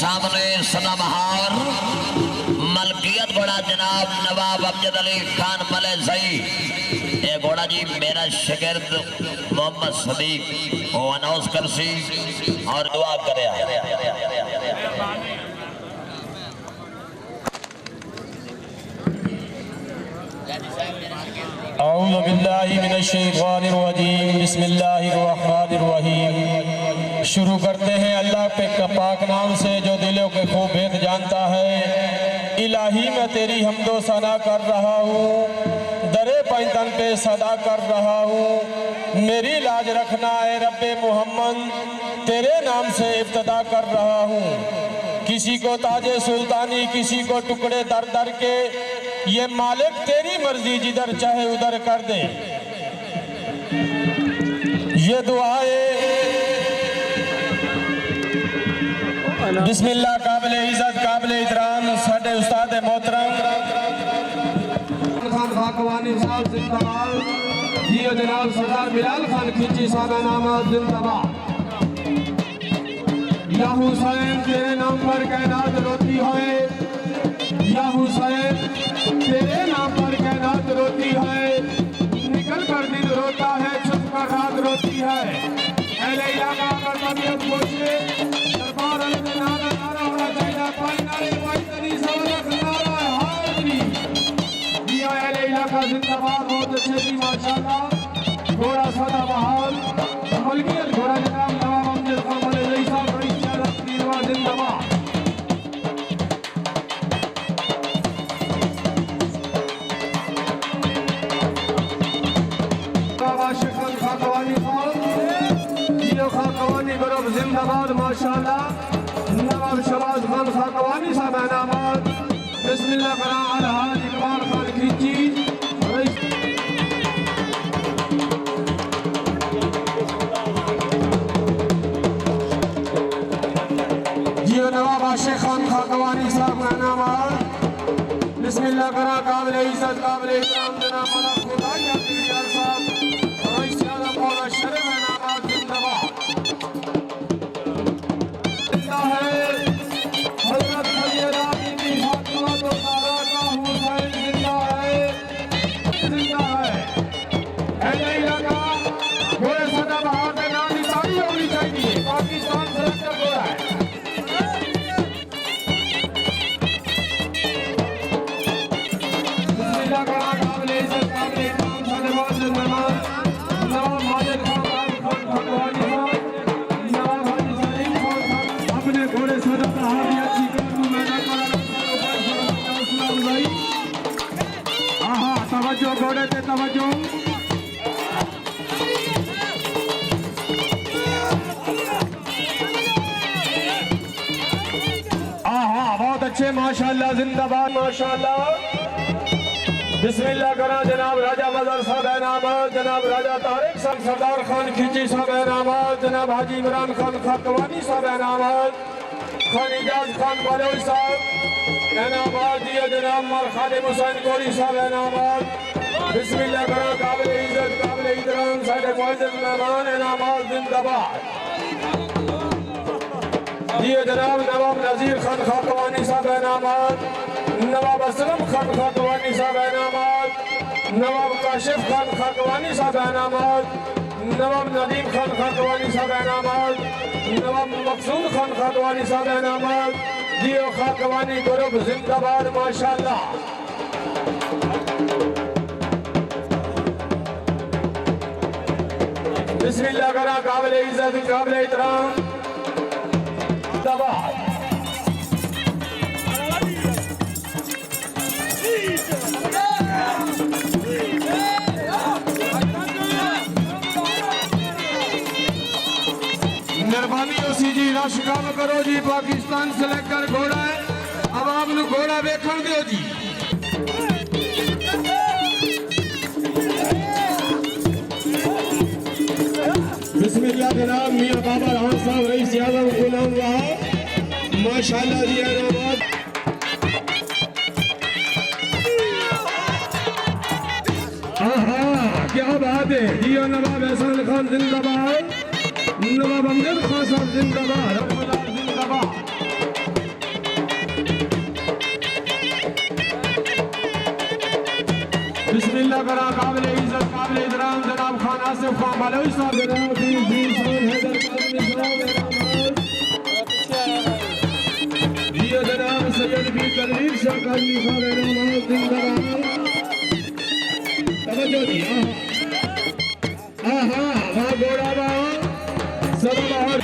सामने सदाबहार मलकियत घोड़ा जनाब नवाब अमजद अली खान मले सही। ये घोड़ा जी मेरा शिगिर्द मोहम्मद सदीक वो अनाउंस कर सी और दुआ करे। औज़ु बिल्लाहि मिनश्शैतानिर रजीम बिस्मिल्लाहिर्रहमानिर्रहीम। शुरू करते हैं अल्लाह के पाक नाम से जो दिलों के खूब भेद जानता है। इलाही मैं तेरी हम्दो सना कर रहा हूँ, दरे पैतन पे सदा कर रहा हूँ। मेरी लाज रखना है रब्बे मोहम्मद, तेरे नाम से इब्तदा कर रहा हूँ। किसी को ताजे सुल्तानी, किसी को टुकड़े दर दर के, ये मालिक तेरी मर्जी जिधर चाहे उधर कर दे। ये दुआए बिस्मिल्लाह काबिल इज्जत काबिल इहतराम साडे उस्ताद मोहतरम खान फाकवानी साहब जिंदाबाद। जियो जनाब सरदार बिलाल खान खिची साहब नामा जिंदाबाद। या हुसैन तेरे नाम पर कायनात रोती है, या हुसैन तेरे नाम पर कायनात रोती है। निकल कर दिन रोता है, छुप कर रात रोती है। अहले इलाका का तबीयत पूछे दरबार में नारा नारा होना चाहिए। पाई नारे पाई तनी सबक नारा हाजिरी दिया। अहले इलाका जिंदाबाद। बहुत अच्छे जी माशाल्लाह। घोड़ा सदाबहार मलकियत घोड़ा जनाब नवाब अमजद खान मले सही साहब रईस क़यादत नीलवा जिंदाबाद। खाकवानी ग्रुप जिंदाबाद माशाल्लाह। नवाब शबाज खान खाकवानी साहब इनामत। बिस्मिल्लाह करा अलहाज इकबाल खान खींची। जियो नवाब आशिक खान खाकवानी साहब इनामत। बिस्मिल्लाह करा काबिल इज्जत काबिल इहतराम जनाब मलक खुदा यार साहब रईस क़यादत मौला शरीफ इनामत जिंदाबाद। हजरत सैयदा बीबी फातिमा तो ज़हरा का हुसैन जिंदा है, जिंदा है। अहले इलाका घोड़े सदाबहार के नाम की तारीफ होनी चाहिए। पाकिस्तान सेलेक्टर घोड़ा है। बिस्मिल्लाह का काबिल इज्जत काबिल इहतराम साहब जिंदाबाद। नवाब माजिद खान भगवानी साहब, नवाब हाजी सलीम खान अपने घोड़े सदाबहार की अच्छी कदम मैदान तवज्जो घोड़े पे तवज्जो। बहुत अच्छे माशाल्लाह जिंदाबाद माशाल्लाह। बिस्मिल्लाह करा जनाब राजा मजर साहब इनामत। जनाब राजा तारिक साहब सरदार खान खींची साहब इनामत। जनाब हाजी इमरान खान खाकवानी साहब इनामत। खान इजाज खान बलोच साहब इनामत दिया। जनाब मर खादिम हुसैन कोरी साहब इनामत। बिस्मिल्लाह करा काबिल इज्जत काबिल इहतराम साडे मुअज्जज मेहमान इनामत जिंदाबाद। दिया जनाब नवाब नजीर खान खाकवानी साहब इनामत। नवाब असलम खान खाकवानी साहब इनामत। नवाब काशिफ खान खाकवानी साहब इनामत। नवाब नदीम खान खाकवानी साहब इनामत। नवाब मकसूद खान खाकवानी साहब इनामत। जियो खाकवानी ग्रुप जिंदाबाद माशाल्लाह। बिस्मिल्लाह करा काबिल इज्जत काबिल इहतराम जिंदाबाद। मेहरबानी उसी जी रश काम करो जी। पाकिस्तान सेलेक्टर घोड़ा है, अब आपने घोड़ा वेखण दो जी। बिस्मिल्लाह जनाब मियां बाबा रहमान साहब रईस क़यादत गुलाम वहाब माशाल्लाह जी इनामत। क्या बात है। जियो नवाब एहसान खान जिंदाबाद। नवाब अमजद खान साहब जिंदाबाद। जिंदाबाद। बिस्मिल्लाह करा काबिले इज्जत काबिले इहतराम जनाब खान आसिफ खान बलोच साहब जनाब जी हैदर कादरी साहब जी जनाब सैयद भी तनवीर शाह कादरी साहब रहमान जिंदाबाद तवज्जो दी हां वाह घोड़ा वाह सब बाहर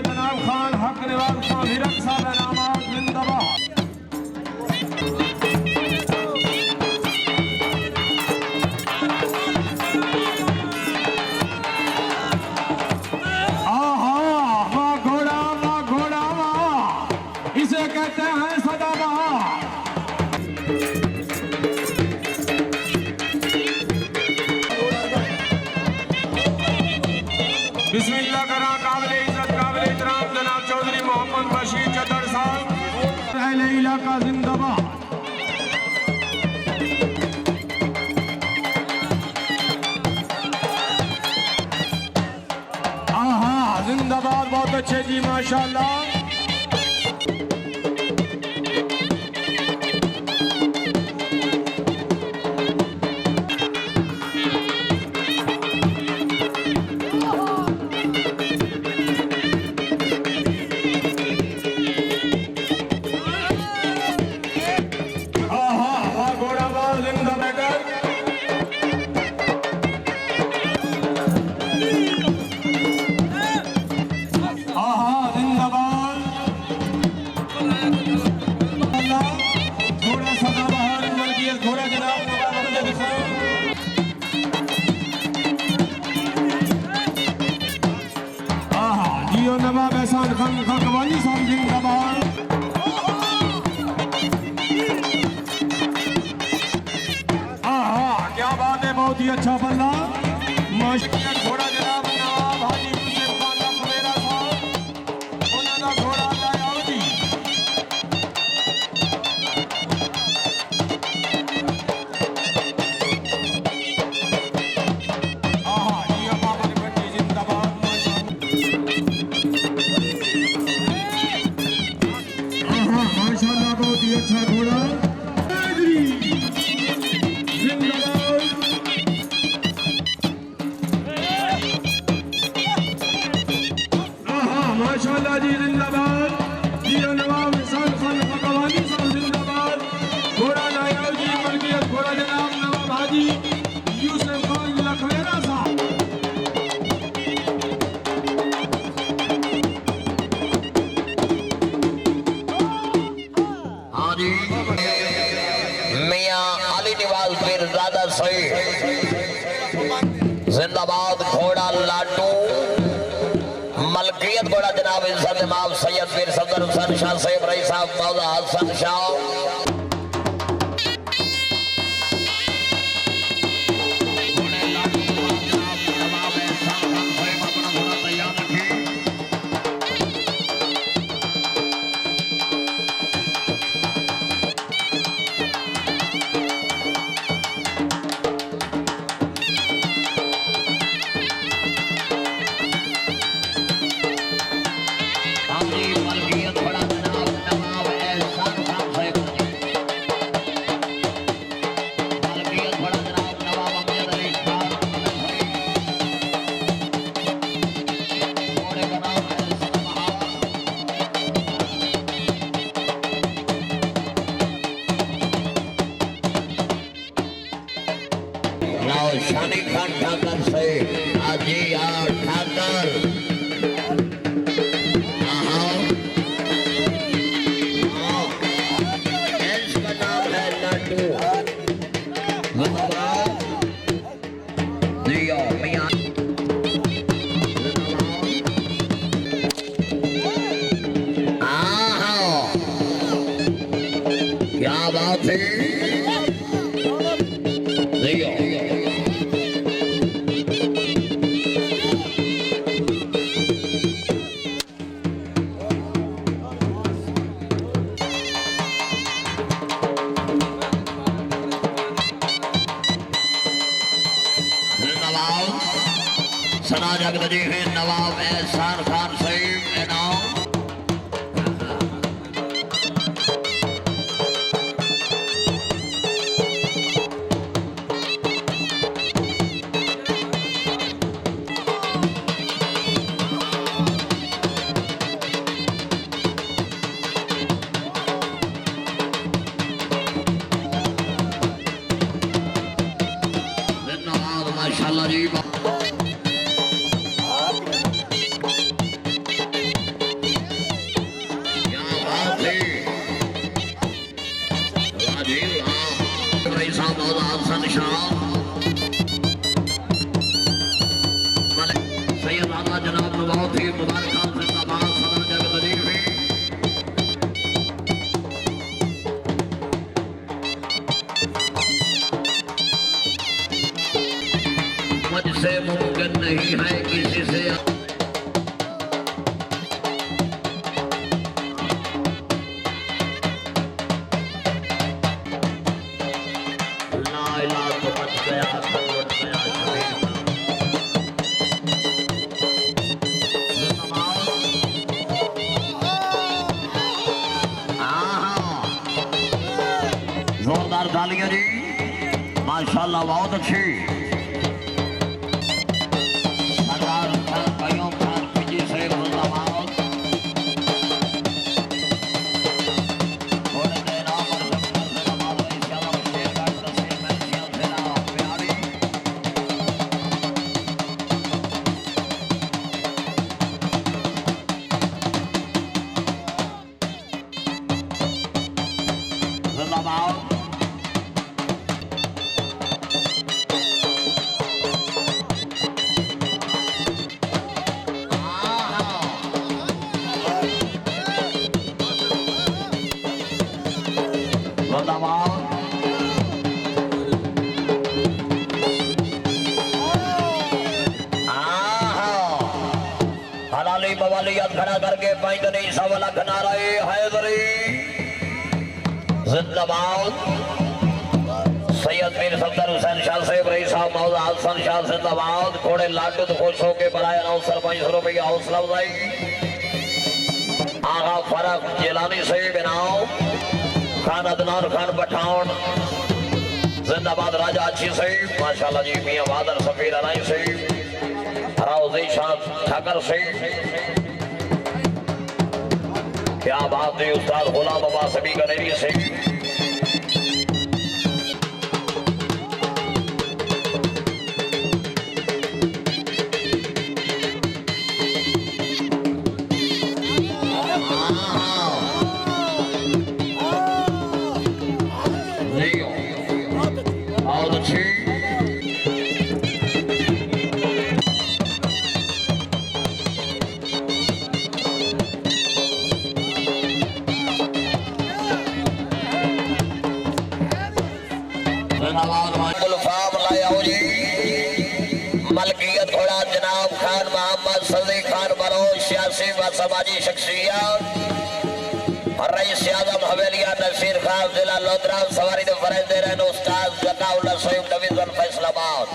जनाब खान हक निवाज खान हिरक साहब नामाज जिंदाबाद वाह घोड़ा वाह इसे कहते हैं सदाबहार बिस्मिल्लाह करा काबिले इज्जत काबिले इहतराम जनाब चौधरी मोहम्मद बशीर चदर साहब अहले इलाका जिंदाबाद जिंदाबाद बहुत अच्छे जी माशाल्लाह नवाब एहसान खान खकवानी साहब जिंदाबाद क्या बात है बहुत ही अच्छा बल्ला माशाअल्लाह घोड़ा जनाब नवाब हाजी हुसैन खान लखमेरा साहब उन्होंने घोड़ा लाया जी माशाअल्लाह बहुत ही अच्छा घोड़ा जिंदाबाद माशाअल्लाह जी जिंदाबाद जी नवाब एहसान खान खकवानी साहब जिंदाबाद घोड़ा नायाब जी मलकियत घोड़ा जनाब नवाब हाजी यूसुफ खान लखमेरा साहब मियां अली निवाज पीरजादा सही जिंदाबाद घोड़ा लाडू मलकियत घोड़ा जनाब इज्जत इमाम सैयद पीर सदर हुसैन शाह सैयद रई साहब मौला हसन शाह शानी खान ठाकर से आजी यार ठाकर इसका नाम है लड्डू दियो मियां क्या बात है दियो जगत जी है नवाब एहसान खान साहिब इनाम माशाल्लाह जी सैयद आला जनाब नवाब थे मुबारक खान जिंदाबाद सदर जगत अजीब है मुझसे मुमकिन नहीं है किसी से जोरदार तालियां जी माशाल्लाह बहुत अच्छी सरदार भाइयों खान फीजी से जिंदाबाद थोड़े देर और जिंदाबाद इंशाल्लाह शेर का तस्वीर में जिया देना प्यारी जिंदाबाद हलाली मवालियत खड़ा करके पैदनी सवाला नाराए हैदरी जिंदाबाद सैयद मीर सफदर हुसैन शाह साहब रईस साहब मौला हसन शाह जिंदाबाद घोड़े लाडू तो खुश होके बनाए अनाउंसर 500 रुपये हौसला अफजाई आगा फरक जिलानी साहब इनाम खान अदनान खान पठान जिंदाबाद राजा अच्छी साहब माशाल्लाह जी मियां बादल सफीर अनाई साहब राउजी शाह ठाकर साहब क्या बात है उस्ताद गुलाम अब्बास सभी गनेरी साहब मलकियत घोड़ा जनाब खान मोहम्मद सदी खान बलोच सियासी व समाजी शख्सियत रईस आजम हवेलिया नसीर खान जिला लोधरा सवारी ने फरज दे रहे उस्ताद जकाउल्लाह सोइब डिवीजन फैसलाबाद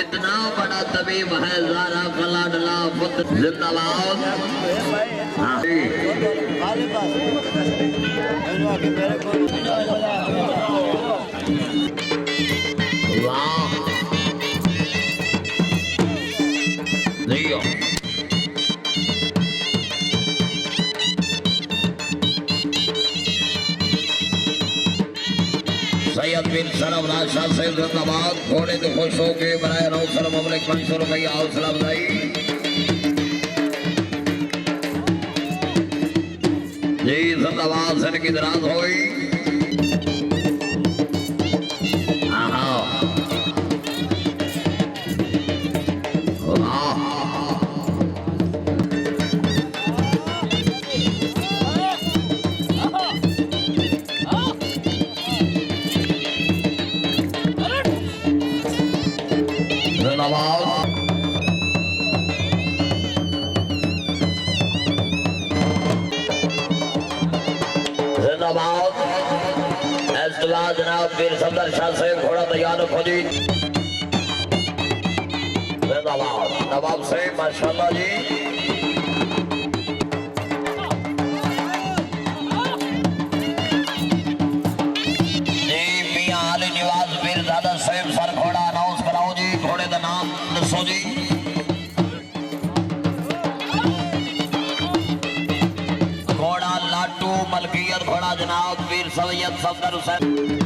इतना बड़ा तबीब है ज़ारा फलाडला पुत्र जिंदाबाद वाह लियो सैयद बिन सरवराज शाह साहब जिंदाबाद घोड़े तो खुश होके बनाए अनाउंसर ममलिक 500 रुपये हौसला अफजाई जी जिंदाबाद सर की दराज हुई जनाब वीर सफदर शाह साहब घोड़ा तैयार खोजी जिंदाबाद नवाब से माशाल्लाह जी घोड़े का नाम दसो जी घोड़ा लाटू मलकियत घोड़ा जनाब वीर सैयद सफदर हुसैन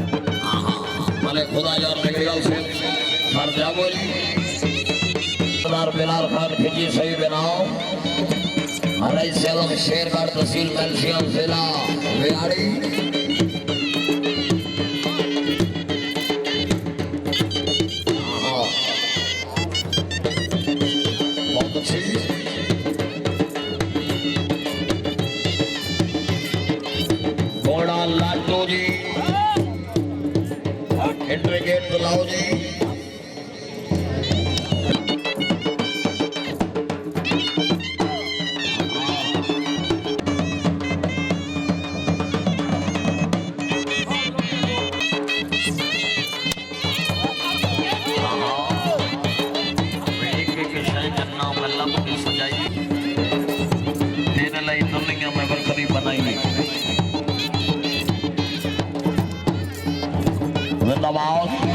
भले खुदा यार निकल से सर जागोली बिलाल खान खिजी सही बनाओ हराई सेवक शेरगढ़ तहसील मेलसियम जिला बिहारी बहुत अच्छी घोड़ा लाटू जी इंट्रीगेट बुलाओ जी दुनिया में बरकरी बनाई जिंदाबाद